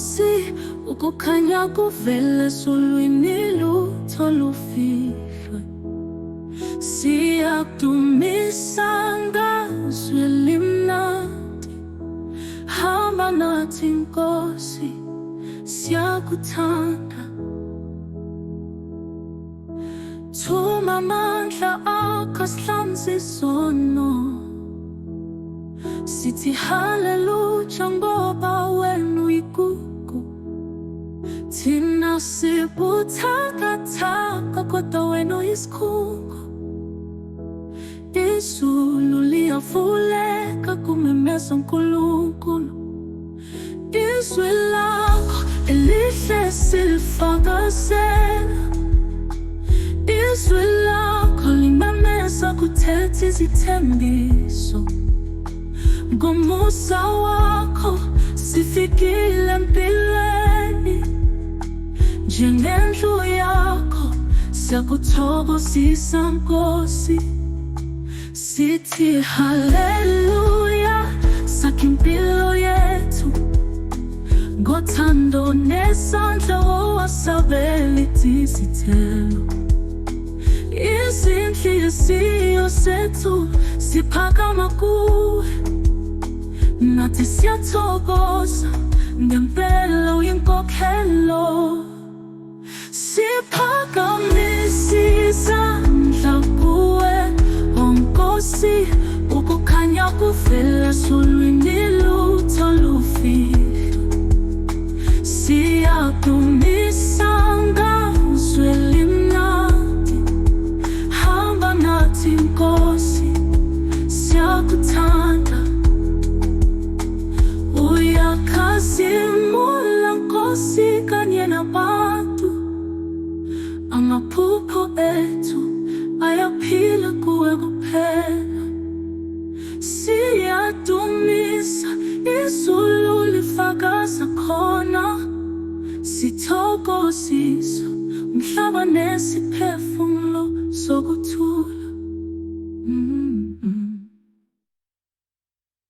Nkosi, ukukhanya kuvela esulwini lutho lufihlwe. Siyakudumisa ngazwi elimnandi. Hamba nathi Nkosi, siyakuthanda. Thuma amandla akho sihlanze izono. Sithi haleluya ngoba wena uyigugu. Thina sibuthakathaka kodwa wena uyisikhungo. Izulu liyavuleka kumemeza uNkulunkulu. Izwi lakho elihle silifakazela. Izwi lakho limemeza kuthetha izithembiso. Ngomusa wakho sifikile empilweni. Njengendlu yakho siyakuthokozisa Nkosi. Sithi haleluya, sakha impilo yethu ngothando nesandla owasabela izithelo. Izinhliziyo zethu siphakama kuwe. Nathi siyathokoza ngempela uyinkokhelo. Siphakamisa izandla kuwe, O Nkosi, ukukhanya kuvela esulwini lutho lufihlwe. Siyakudumisa ngazwi elimnandi. Hamba nathi Nkosi, siyakuthanda. Uyakhazimula Nkosi kanye nabantu. Amaphupho ethu ayaphila kuwe kuphela. Siyadumisa izulu lifakaza khona. Sithokozisa umhlaba nesiphefumulo sokuthula.